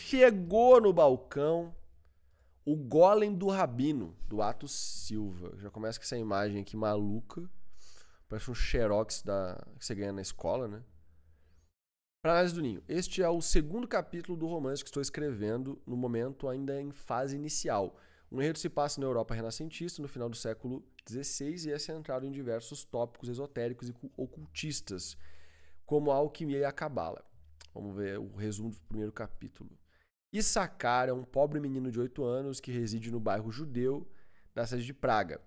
chegou no balcão o golem do Rabino, do Atos Silva. Já começa com essa imagem aqui maluca. Parece um xerox que você ganha na escola, né? Para análise do Ninho. Este é o segundo capítulo do romance que estou escrevendo, no momento ainda em fase inicial. Um enredo se passa na Europa renascentista, no final do século XVI, e é centrado em diversos tópicos esotéricos e ocultistas, como a alquimia e a cabala. Vamos ver o resumo do primeiro capítulo. Issacar é um pobre menino de 8 anos que reside no bairro judeu da cidade de Praga.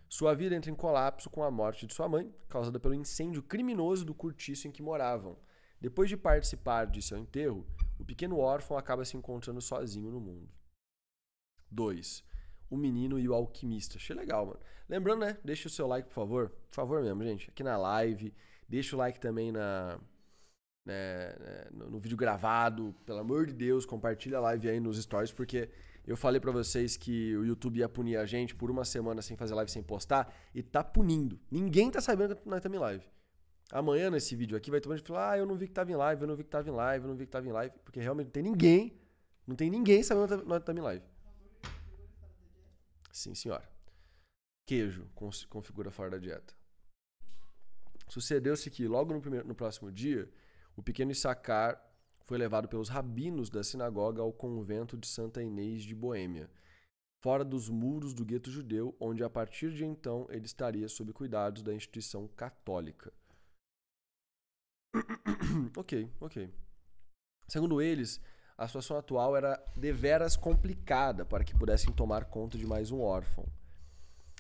Sua vida entra em colapso com a morte de sua mãe, causada pelo incêndio criminoso do cortiço em que moravam. Depois de participar de seu enterro, o pequeno órfão acaba se encontrando sozinho no mundo. 2. O menino e o alquimista. Achei legal, mano. Lembrando, né? Deixa o seu like, por favor. Por favor mesmo, gente. Aqui na live. Deixa o like também no vídeo gravado. Pelo amor de Deus, compartilha a live aí nos stories, porque eu falei pra vocês que o YouTube ia punir a gente por uma semana sem fazer live, sem postar, e tá punindo. Ninguém tá sabendo que nós estamos em live. Amanhã, nesse vídeo aqui, vai ter um monte de falar, eu não vi que tava em live, eu não vi que tava em live, eu não vi que tava em live, porque realmente não tem ninguém sabendo que nós estamos em live. Sim, senhora. Queijo configura fora da dieta. Sucedeu-se que, logo no próximo dia, o pequeno Issacar foi levado pelos rabinos da sinagoga ao convento de Santa Inês de Boêmia, fora dos muros do gueto judeu, onde a partir de então ele estaria sob cuidados da instituição católica. Ok. Segundo eles, a situação atual era deveras complicada para que pudessem tomar conta de mais um órfão.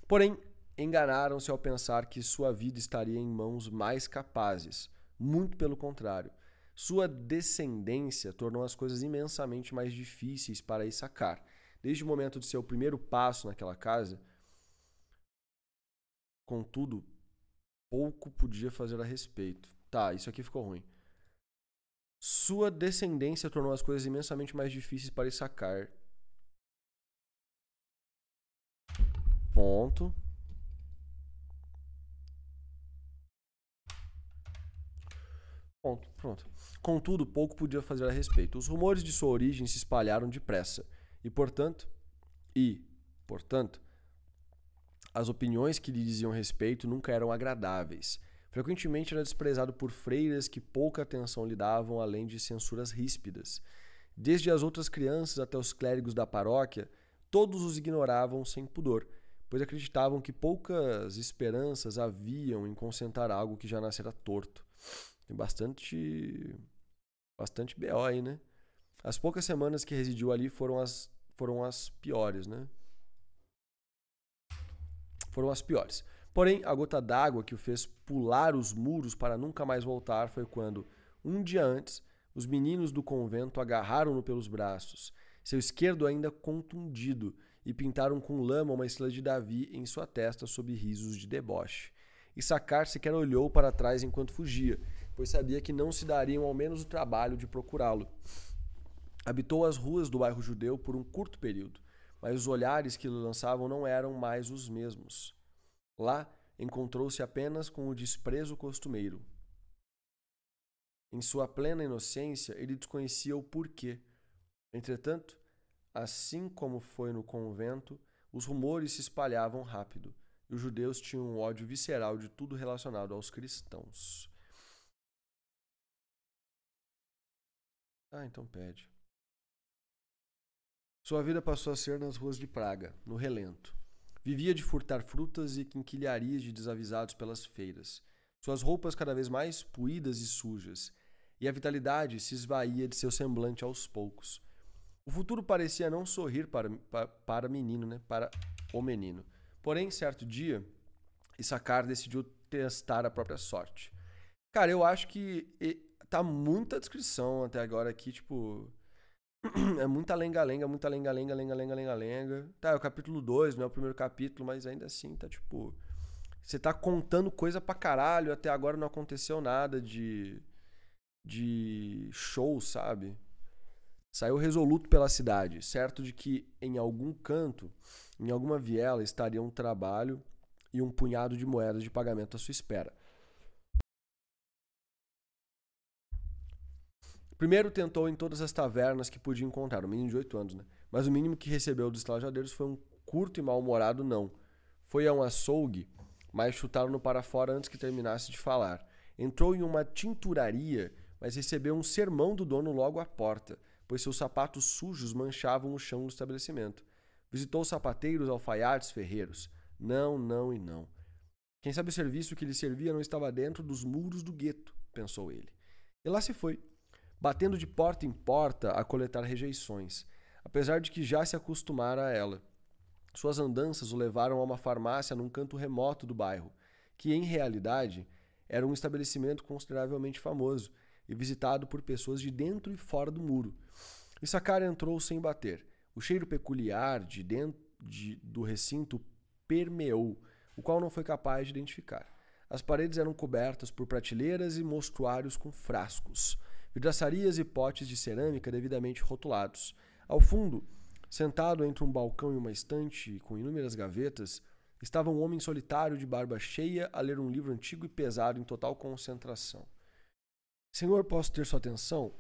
Porém, enganaram-se ao pensar que sua vida estaria em mãos mais capazes. Muito pelo contrário. Sua descendência tornou as coisas imensamente mais difíceis para Issacar. Desde o momento de seu primeiro passo naquela casa, contudo, pouco podia fazer a respeito. Tá, isso aqui ficou ruim. Sua descendência tornou as coisas imensamente mais difíceis para Issacar. Ponto. Pronto. Contudo, pouco podia fazer a respeito. Os rumores de sua origem se espalharam depressa. E, portanto, as opiniões que lhe diziam respeito nunca eram agradáveis. Frequentemente era desprezado por freiras que pouca atenção lhe davam, além de censuras ríspidas. Desde as outras crianças até os clérigos da paróquia, todos os ignoravam sem pudor, pois acreditavam que poucas esperanças haviam em consertar algo que já nascera torto. Tem bastante BO aí, né? As poucas semanas que residiu ali foram as piores, né? Foram as piores. Porém, a gota d'água que o fez pular os muros para nunca mais voltar foi quando, um dia antes, os meninos do convento agarraram-no pelos braços, seu esquerdo ainda contundido, e pintaram com lama uma estrela de Davi em sua testa sob risos de deboche. Issacar sequer olhou para trás enquanto fugia, pois sabia que não se dariam ao menos o trabalho de procurá-lo. Habitou as ruas do bairro judeu por um curto período, mas os olhares que lhe lançavam não eram mais os mesmos. Lá, encontrou-se apenas com o desprezo costumeiro. Em sua plena inocência, ele desconhecia o porquê. Entretanto, assim como foi no convento, os rumores se espalhavam rápido, e os judeus tinham um ódio visceral de tudo relacionado aos cristãos. Então pede. Sua vida passou a ser nas ruas de Praga, no relento. Vivia de furtar frutas e quinquilharias de desavisados pelas feiras. Suas roupas cada vez mais puídas e sujas, e a vitalidade se esvaía de seu semblante aos poucos. O futuro parecia não sorrir para o menino. Porém, certo dia, Issacar decidiu testar a própria sorte. Cara, eu acho que tá muita descrição até agora aqui, tipo... É muita lenga-lenga. Tá, é o capítulo 2, não é o primeiro capítulo, mas ainda assim tá tipo... Você tá contando coisa pra caralho, até agora não aconteceu nada de show, sabe? Saiu resoluto pela cidade, certo de que em algum canto, em alguma viela, estaria um trabalho e um punhado de moedas de pagamento à sua espera. Primeiro tentou em todas as tavernas que podia encontrar, um menino de 8 anos, né? Mas o mínimo que recebeu dos estalajadeiros foi um curto e mal-humorado não. Foi a um açougue, mas chutaram-no para fora antes que terminasse de falar. Entrou em uma tinturaria, mas recebeu um sermão do dono logo à porta, pois seus sapatos sujos manchavam o chão do estabelecimento. Visitou sapateiros, alfaiates, ferreiros. Não, não e não. Quem sabe o serviço que lhe servia não estava dentro dos muros do gueto, pensou ele. E lá se foi, batendo de porta em porta a coletar rejeições, apesar de que já se acostumara a ela. Suas andanças o levaram a uma farmácia num canto remoto do bairro, que em realidade era um estabelecimento consideravelmente famoso e visitado por pessoas de dentro e fora do muro. Issachar entrou sem bater. O cheiro peculiar de dentro do recinto permeou, o qual não foi capaz de identificar. As paredes eram cobertas por prateleiras e mostruários com frascos, vidraçarias e potes de cerâmica devidamente rotulados. Ao fundo, sentado entre um balcão e uma estante com inúmeras gavetas, estava um homem solitário de barba cheia a ler um livro antigo e pesado em total concentração. Senhor, posso ter sua atenção?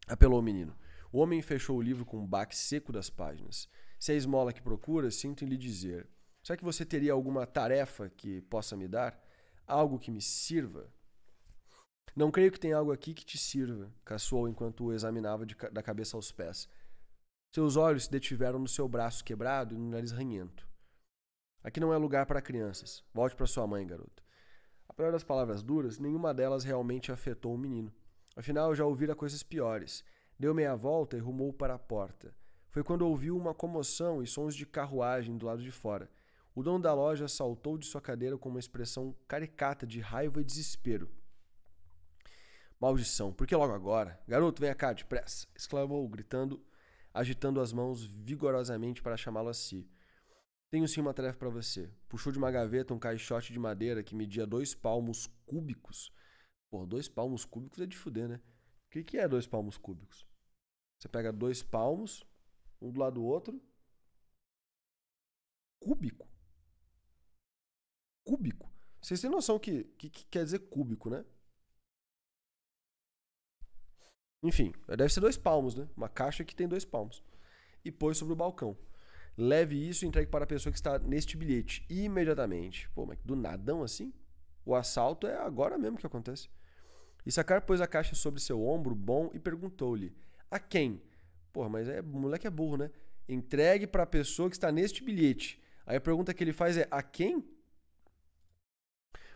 Apelou o menino. O homem fechou o livro com um baque seco das páginas. Se é a esmola que procura, sinto em lhe dizer. Será que você teria alguma tarefa que possa me dar? Algo que me sirva? Não creio que tenha algo aqui que te sirva, caçoou enquanto o examinava da cabeça aos pés. Seus olhos se detiveram no seu braço quebrado e no nariz ranhento. Aqui não é lugar para crianças. Volte para sua mãe, garoto. Apesar das palavras duras, nenhuma delas realmente afetou o menino. Afinal, já ouvira coisas piores. Deu meia volta e rumou para a porta. Foi quando ouviu uma comoção e sons de carruagem do lado de fora. O dono da loja saltou de sua cadeira com uma expressão caricata de raiva e desespero. Maldição, por que logo agora? Garoto, venha cá, depressa! Exclamou, gritando, agitando as mãos vigorosamente para chamá-lo a si. Tenho sim uma tarefa para você. Puxou de uma gaveta um caixote de madeira que media 2 palmos cúbicos. Pô, 2 palmos cúbicos é de fuder, né? O que é 2 palmos cúbicos? Você pega 2 palmos, um do lado do outro. Cúbico? Cúbico? Vocês têm noção que quer dizer cúbico, né? Enfim, deve ser 2 palmos, né? Uma caixa que tem 2 palmos. E pôs sobre o balcão. Leve isso e entregue para a pessoa que está neste bilhete imediatamente. Pô, mas do nadão assim? O assalto é agora mesmo que acontece. Issachar pôs a caixa sobre seu ombro bom e perguntou-lhe: a quem? Porra, mas o moleque é burro, né? Entregue para a pessoa que está neste bilhete. Aí a pergunta que ele faz é: a quem?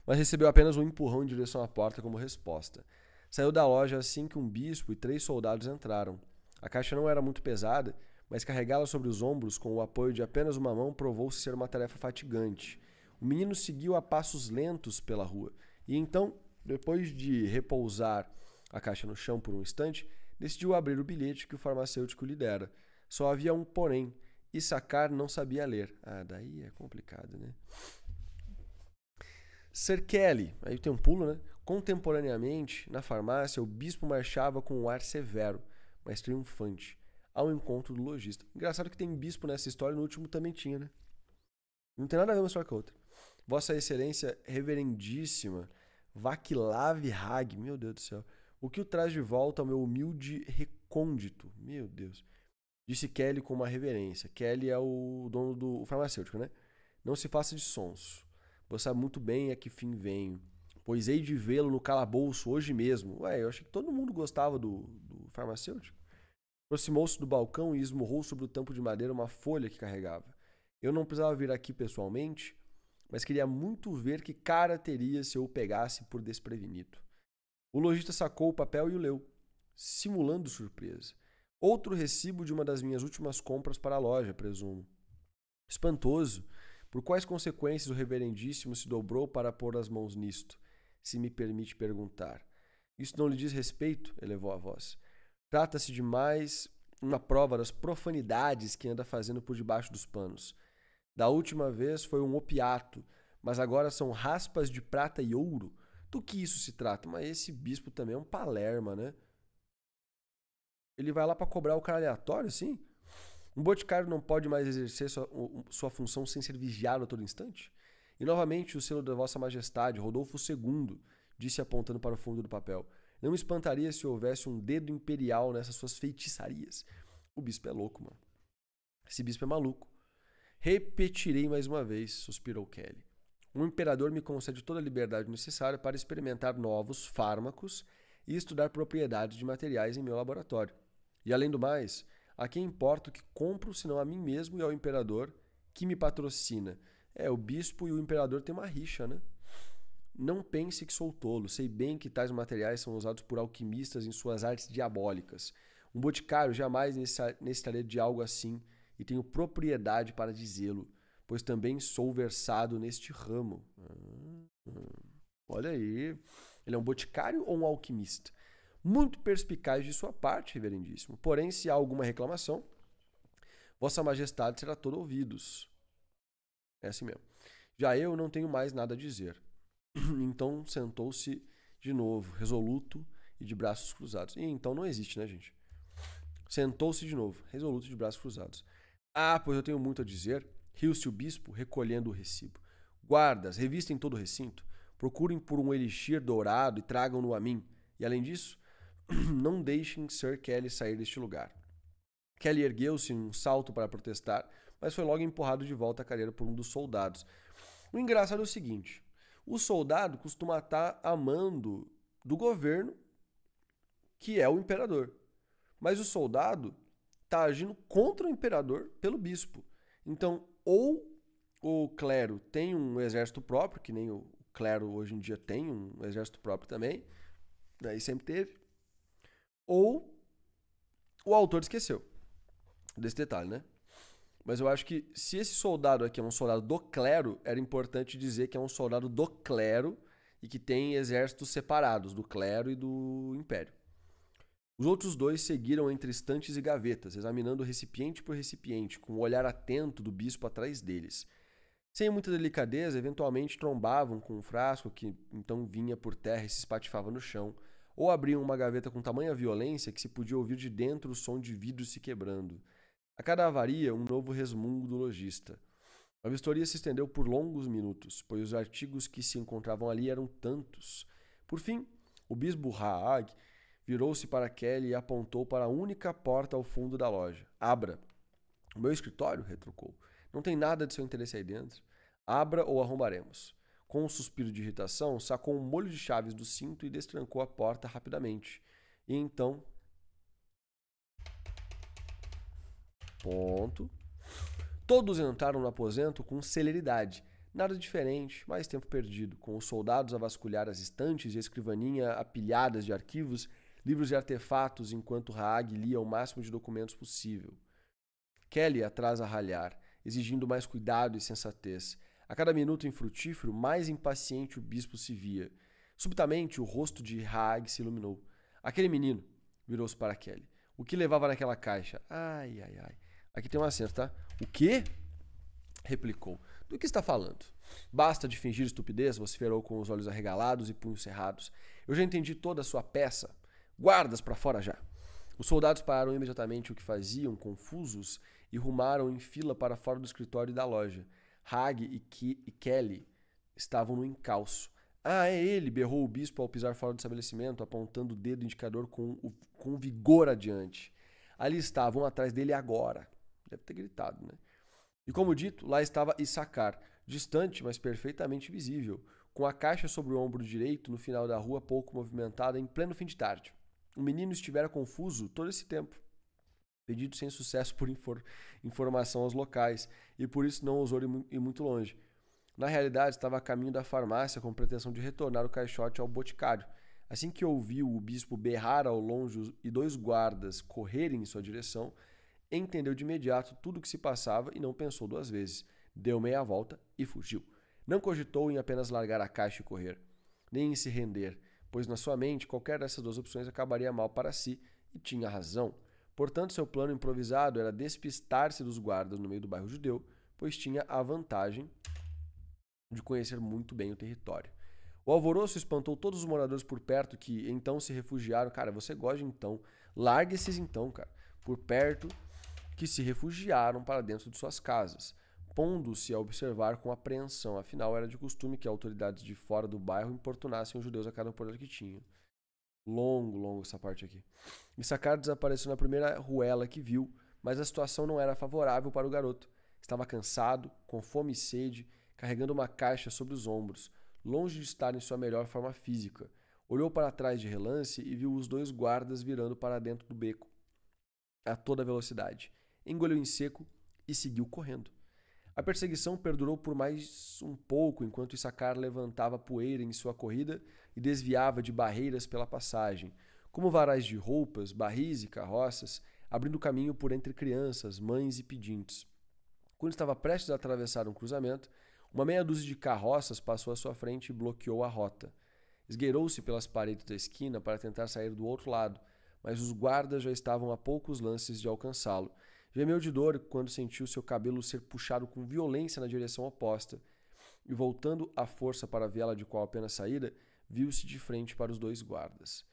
Mas recebeu apenas um empurrão em direção à porta como resposta. Saiu da loja assim que um bispo e 3 soldados entraram. A caixa não era muito pesada, mas carregá-la sobre os ombros com o apoio de apenas uma mão provou-se ser uma tarefa fatigante. O menino seguiu a passos lentos pela rua, e então, depois de repousar a caixa no chão por um instante, decidiu abrir o bilhete que o farmacêutico lhe dera. Só havia um porém. Issachar não sabia ler. Ah, daí é complicado, né? Sir Kelly, aí tem um pulo, né? Contemporaneamente, na farmácia, o bispo marchava com um ar severo, mas triunfante, ao encontro do lojista. Engraçado que tem bispo nessa história, no último também tinha, né? Não tem nada a ver uma história com a outra. Vossa Excelência Reverendíssima Václav Hag, meu Deus do céu, o que o traz de volta ao meu humilde recôndito? Meu Deus. Disse Kelly com uma reverência. Kelly é o dono do farmacêutico, né? Não se faça de sonso. Você sabe muito bem a que fim venho, pois hei de vê-lo no calabouço hoje mesmo. Ué, eu achei que todo mundo gostava do farmacêutico. Aproximou-se do balcão e esmurrou sobre o tampo de madeira uma folha que carregava. Eu não precisava vir aqui pessoalmente, mas queria muito ver que cara teria se eu o pegasse por desprevenido. O lojista sacou o papel e o leu, simulando surpresa. Outro recibo de uma das minhas últimas compras para a loja, presumo. Espantoso. Por quais consequências o reverendíssimo se dobrou para pôr as mãos nisto, se me permite perguntar? Isso não lhe diz respeito? Elevou a voz. Trata-se de mais uma prova das profanidades que anda fazendo por debaixo dos panos. Da última vez foi um opiato, mas agora são raspas de prata e ouro. Do que isso se trata? Mas esse bispo também é um palerma, né? Ele vai lá para cobrar o cara aleatório, assim? Um boticário não pode mais exercer sua função sem ser vigiado a todo instante? E novamente o selo da Vossa Majestade, Rodolfo II, disse apontando para o fundo do papel. Não me espantaria se houvesse um dedo imperial nessas suas feitiçarias. O bispo é louco, mano. Esse bispo é maluco. Repetirei mais uma vez, suspirou Kelly. O imperador me concede toda a liberdade necessária para experimentar novos fármacos e estudar propriedades de materiais em meu laboratório. E além do mais, a quem importa o que compro senão a mim mesmo e ao imperador que me patrocina? O bispo e o imperador têm uma rixa, né? Não pense que sou tolo. Sei bem que tais materiais são usados por alquimistas em suas artes diabólicas. Um boticário jamais necessitaria de algo assim e tenho propriedade para dizê-lo, pois também sou versado neste ramo. Olha aí. Ele é um boticário ou um alquimista? Muito perspicaz de sua parte, reverendíssimo. Porém, se há alguma reclamação, Vossa Majestade será todo ouvidos. É assim mesmo. Já eu não tenho mais nada a dizer. Então sentou-se de novo, resoluto e de braços cruzados. E então não existe, né, gente? Sentou-se de novo, resoluto e de braços cruzados. Ah, pois eu tenho muito a dizer. Riu-se o bispo, recolhendo o recibo. Guardas, revistem todo o recinto. Procurem por um elixir dourado e tragam-no a mim. E além disso, não deixem Sir Kelly sair deste lugar. Kelly ergueu-se em um salto para protestar, mas foi logo empurrado de volta à cadeira por um dos soldados. O engraçado é o seguinte: o soldado costuma estar a mando do governo, que é o imperador. Mas o soldado está agindo contra o imperador pelo bispo. Então, ou o clero tem um exército próprio, que nem o clero hoje em dia tem um exército próprio também, daí sempre teve, ou o autor esqueceu desse detalhe, né? Mas eu acho que se esse soldado aqui é um soldado do clero, era importante dizer que é um soldado do clero e que tem exércitos separados, do clero e do império. Os outros dois seguiram entre estantes e gavetas, examinando recipiente por recipiente, com o olhar atento do bispo atrás deles. Sem muita delicadeza, eventualmente trombavam com um frasco que então vinha por terra e se espatifava no chão, ou abriam uma gaveta com tamanha violência que se podia ouvir de dentro o som de vidro se quebrando. A cada avaria, um novo resmungo do lojista. A vistoria se estendeu por longos minutos, pois os artigos que se encontravam ali eram tantos. Por fim, o bispo Haag virou-se para Kelly e apontou para a única porta ao fundo da loja. Abra. O meu escritório? Retrucou. Não tem nada de seu interesse aí dentro. Abra ou arrombaremos. Com um suspiro de irritação, sacou um molho de chaves do cinto e destrancou a porta rapidamente. E então... Todos entraram no aposento com celeridade. Nada diferente, mais tempo perdido, com os soldados a vasculhar as estantes e a escrivaninha apilhadas de arquivos, livros e artefatos, enquanto Haag lia o máximo de documentos possível. Kelly atrás a ralhar, exigindo mais cuidado e sensatez. A cada minuto infrutífero, mais impaciente o bispo se via. Subitamente, o rosto de Haag se iluminou. Aquele menino, virou-se para Kelly. O que levava naquela caixa? Ai, ai, ai. Aqui tem um acento, tá? O quê? Replicou. Do que está falando? Basta de fingir estupidez, vociferou com os olhos arregalados e punhos cerrados. Eu já entendi toda a sua peça. Guardas para fora já. Os soldados pararam imediatamente o que faziam, confusos, e rumaram em fila para fora do escritório e da loja. Haag e Kelly estavam no encalço. Ah, é ele! Berrou o bispo ao pisar fora do estabelecimento, apontando o dedo indicador com vigor adiante. Ali estavam atrás dele agora. Deve ter gritado, né? E como dito, lá estava Issachar, distante, mas perfeitamente visível, com a caixa sobre o ombro direito no final da rua pouco movimentada em pleno fim de tarde. O menino estivera confuso todo esse tempo, pedido sem sucesso por informação aos locais, e por isso não ousou ir muito longe. Na realidade, estava a caminho da farmácia com pretensão de retornar o caixote ao boticário. Assim que ouviu o bispo berrar ao longe e 2 guardas correrem em sua direção, entendeu de imediato tudo o que se passava e não pensou 2 vezes. Deu meia volta e fugiu. Não cogitou em apenas largar a caixa e correr, nem em se render, pois na sua mente qualquer dessas 2 opções acabaria mal para si, e tinha razão. Portanto, seu plano improvisado era despistar-se dos guardas no meio do bairro judeu, pois tinha a vantagem de conhecer muito bem o território. O alvoroço espantou todos os moradores por perto que então se refugiaram. Cara, você gosta de então. Largue esses então, cara. Por perto que se refugiaram para dentro de suas casas, pondo-se a observar com apreensão. Afinal, era de costume que autoridades de fora do bairro importunassem os judeus a cada poder que tinham. Longo essa parte aqui. Issachar desapareceu na primeira ruela que viu, mas a situação não era favorável para o garoto. Estava cansado, com fome e sede, carregando uma caixa sobre os ombros, longe de estar em sua melhor forma física. Olhou para trás de relance e viu os 2 guardas virando para dentro do beco a toda velocidade. Engoliu em seco e seguiu correndo. A perseguição perdurou por mais um pouco enquanto Issachar levantava poeira em sua corrida e desviava de barreiras pela passagem, como varais de roupas, barris e carroças, abrindo caminho por entre crianças, mães e pedintes. Quando estava prestes a atravessar um cruzamento, uma meia dúzia de carroças passou à sua frente e bloqueou a rota. Esgueirou-se pelas paredes da esquina para tentar sair do outro lado, mas os guardas já estavam a poucos lances de alcançá-lo. Gemeu de dor quando sentiu seu cabelo ser puxado com violência na direção oposta, e voltando à força para a viela de qual apenas saíra, viu-se de frente para os 2 guardas.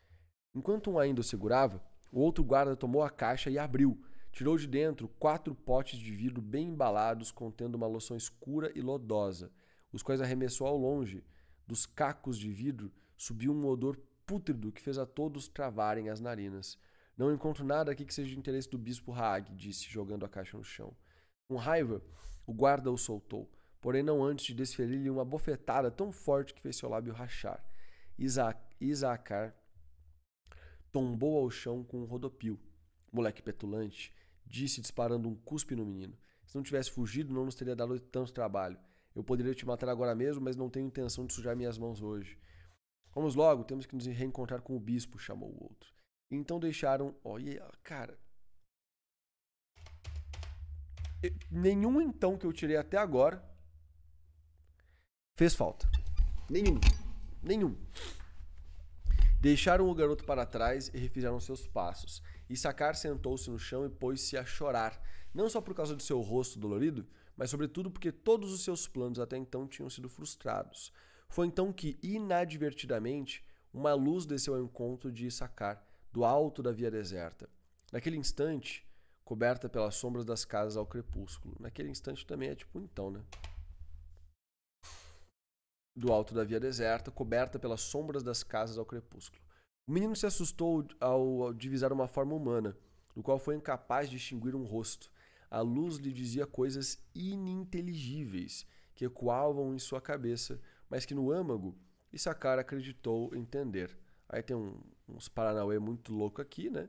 Enquanto um ainda o segurava, o outro guarda tomou a caixa e abriu. Tirou de dentro 4 potes de vidro bem embalados contendo uma loção escura e lodosa, os quais arremessou ao longe. Dos cacos de vidro subiu um odor pútrido que fez a todos travarem as narinas. Não encontro nada aqui que seja de interesse do bispo Haag, disse, jogando a caixa no chão. Com raiva, o guarda o soltou, porém não antes de desferir-lhe uma bofetada tão forte que fez seu lábio rachar. Issachar tombou ao chão com um rodopio. Moleque petulante, disse disparando um cuspe no menino. Se não tivesse fugido, não nos teria dado tanto trabalho. Eu poderia te matar agora mesmo, mas não tenho intenção de sujar minhas mãos hoje. Vamos logo, temos que nos reencontrar com o bispo, chamou o outro. Então deixaram... Olha, cara... Nenhum então que eu tirei até agora fez falta. Nenhum. Deixaram o garoto para trás e refizeram seus passos. Issachar sentou-se no chão e pôs-se a chorar, não só por causa de seu rosto dolorido, mas sobretudo porque todos os seus planos até então tinham sido frustrados. Foi então que, inadvertidamente, uma luz desceu ao encontro de Issachar, do alto da via deserta. Naquele instante, coberta pelas sombras das casas ao crepúsculo. Naquele instante também é tipo então, né? Do alto da via deserta, coberta pelas sombras das casas ao crepúsculo. O menino se assustou ao divisar uma forma humana, do qual foi incapaz de distinguir um rosto. A luz lhe dizia coisas ininteligíveis, que ecoavam em sua cabeça, mas que no âmago Issachar acreditou entender. Aí tem uns paranauê muito louco aqui, né?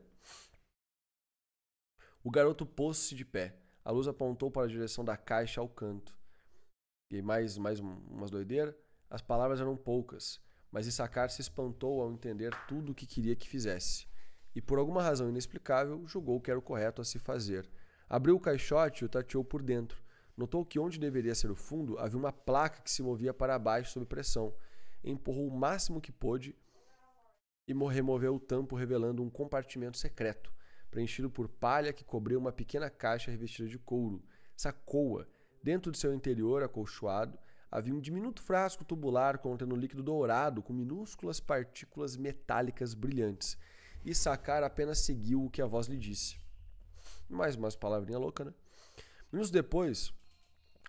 O garoto pôs-se de pé. A luz apontou para a direção da caixa ao canto. E mais umas doideiras. As palavras eram poucas, mas Issachar se espantou ao entender tudo o que queria que fizesse. E por alguma razão inexplicável, julgou que era o correto a se fazer. Abriu o caixote e o tateou por dentro. Notou que onde deveria ser o fundo havia uma placa que se movia para baixo sob pressão. Empurrou o máximo que pôde e removeu o tampo, revelando um compartimento secreto, preenchido por palha que cobria uma pequena caixa revestida de couro. Sacou-a. Dentro de seu interior, acolchoado, havia um diminuto frasco tubular contendo um líquido dourado com minúsculas partículas metálicas brilhantes. Issachar apenas seguiu o que a voz lhe disse. Mais umas palavrinhas loucas, né? Minutos depois,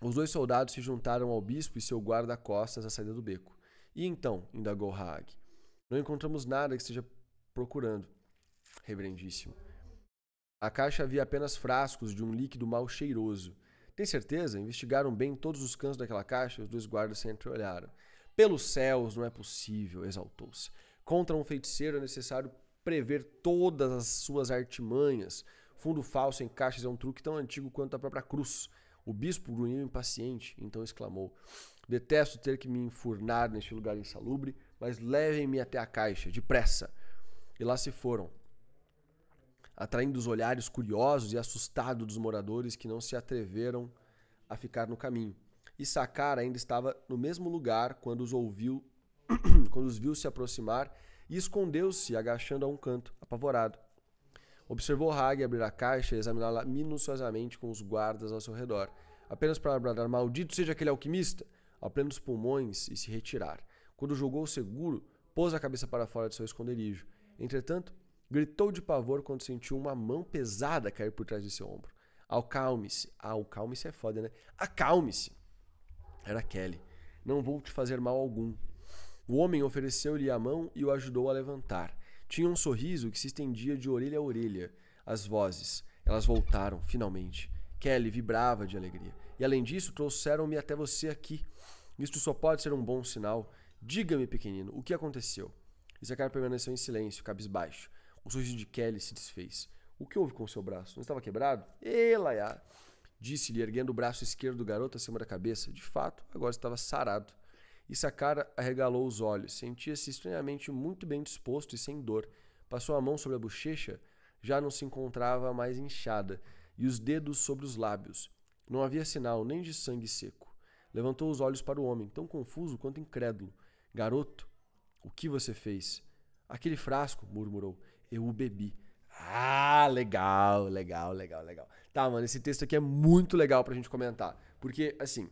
os 2 soldados se juntaram ao bispo e seu guarda-costas à saída do beco. E então, indagou Haag, não encontramos nada que esteja procurando, reverendíssimo. A caixa havia apenas frascos de um líquido mal cheiroso. Tem certeza? Investigaram bem todos os cantos daquela caixa? Os 2 guardas se entreolharam. Pelos céus, não é possível, exaltou-se. Contra um feiticeiro é necessário prever todas as suas artimanhas. Fundo falso em caixas é um truque tão antigo quanto a própria cruz. O bispo grunhiu impaciente, então exclamou: detesto ter que me enfurnar neste lugar insalubre, mas levem-me até a caixa, depressa. E lá se foram, atraindo os olhares curiosos e assustados dos moradores que não se atreveram a ficar no caminho. Issachar ainda estava no mesmo lugar quando os viu se aproximar e escondeu-se, agachando a um canto, apavorado. Observou Haag abrir a caixa e examiná-la minuciosamente com os guardas ao seu redor, apenas para bradar: maldito seja aquele alquimista, ao pleno dos pulmões, e se retirar. Quando julgou seguro, pôs a cabeça para fora de seu esconderijo. Entretanto, gritou de pavor quando sentiu uma mão pesada cair por trás de seu ombro. Acalme-se. Acalme-se é foda, né? Acalme-se. Era Kelly. Não vou te fazer mal algum. O homem ofereceu-lhe a mão e o ajudou a levantar. Tinha um sorriso que se estendia de orelha a orelha. As vozes, elas voltaram, finalmente. Kelly vibrava de alegria. E além disso, trouxeram-me até você aqui. Isto só pode ser um bom sinal. Diga-me, pequenino, o que aconteceu? Issachar permaneceu em silêncio, cabisbaixo. O sorriso de Kelly se desfez. O que houve com o seu braço? Não estava quebrado? Elaiá! Disse-lhe, erguendo o braço esquerdo do garoto acima da cabeça. De fato, agora estava sarado. Issachar arregalou os olhos. Sentia-se estranhamente muito bem disposto e sem dor. Passou a mão sobre a bochecha. Já não se encontrava mais inchada. E os dedos sobre os lábios. Não havia sinal nem de sangue seco. Levantou os olhos para o homem, tão confuso quanto incrédulo. Garoto, o que você fez? Aquele frasco, murmurou. Eu o bebi. Ah, legal. Tá, mano, esse texto aqui é muito legal pra gente comentar. Porque, assim,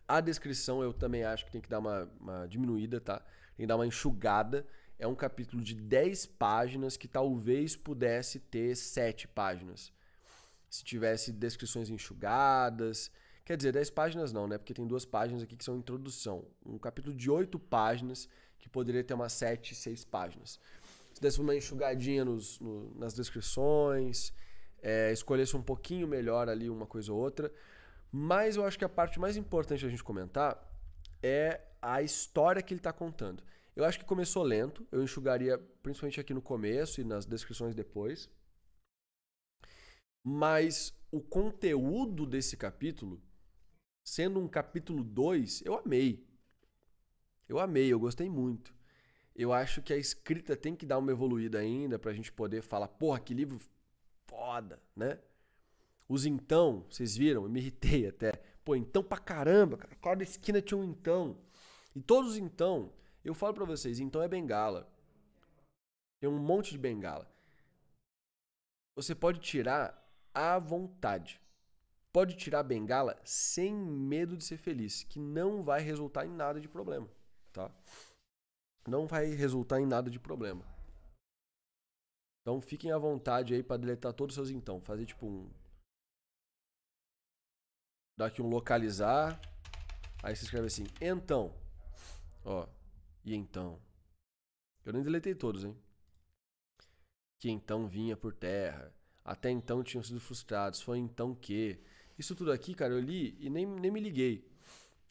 a descrição eu também acho que tem que dar uma diminuída, tá? Tem que dar uma enxugada. É um capítulo de 10 páginas que talvez pudesse ter 7 páginas. Se tivesse descrições enxugadas. Quer dizer, 10 páginas não, né? Porque tem 2 páginas aqui que são introdução. Um capítulo de 8 páginas que poderia ter umas 7, 6 páginas. Se desse uma enxugadinha nas descrições, escolhesse um pouquinho melhor ali uma coisa ou outra. Mas eu acho que a parte mais importante da gente comentar é a história que ele está contando. Eu acho que começou lento, eu enxugaria principalmente aqui no começo e nas descrições depois. Mas o conteúdo desse capítulo, sendo um capítulo 2, eu amei. Eu gostei muito. Eu acho que a escrita tem que dar uma evoluída ainda pra gente poder falar, porra, que livro foda, né? Os então, vocês viram? Eu me irritei até. Pô, então pra caramba, cara. Cada esquina tinha um então. E todos os então, eu falo pra vocês, então é bengala. Tem um monte de bengala. Você pode tirar à vontade. Pode tirar a bengala sem medo de ser feliz, que não vai resultar em nada de problema, tá? Não vai resultar em nada de problema. Então fiquem à vontade aí pra deletar todos os seus então. Fazer tipo um... Dar aqui um localizar. Aí você escreve assim, então. Ó, e então. Eu nem deletei todos, hein? Que então vinha por terra. Até então tinham sido frustrados. Foi então que... Isso tudo aqui, cara, eu li e nem me liguei.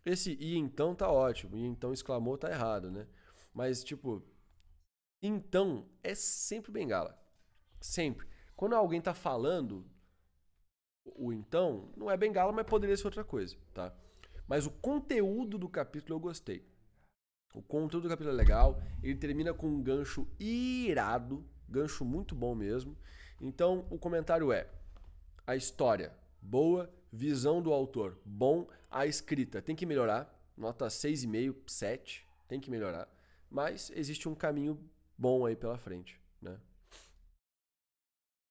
Esse e então tá ótimo. E então exclamou tá errado, né? Mas, tipo... Então é sempre bengala. Sempre. Quando alguém tá falando... O então não é bengala, mas poderia ser outra coisa, tá? Mas o conteúdo do capítulo eu gostei. O conteúdo do capítulo é legal. Ele termina com um gancho irado. Gancho muito bom mesmo. Então, o comentário é: a história, boa. Visão do autor, bom. A escrita, tem que melhorar. Nota 6,5, 7. Tem que melhorar. Mas existe um caminho bom aí pela frente, né?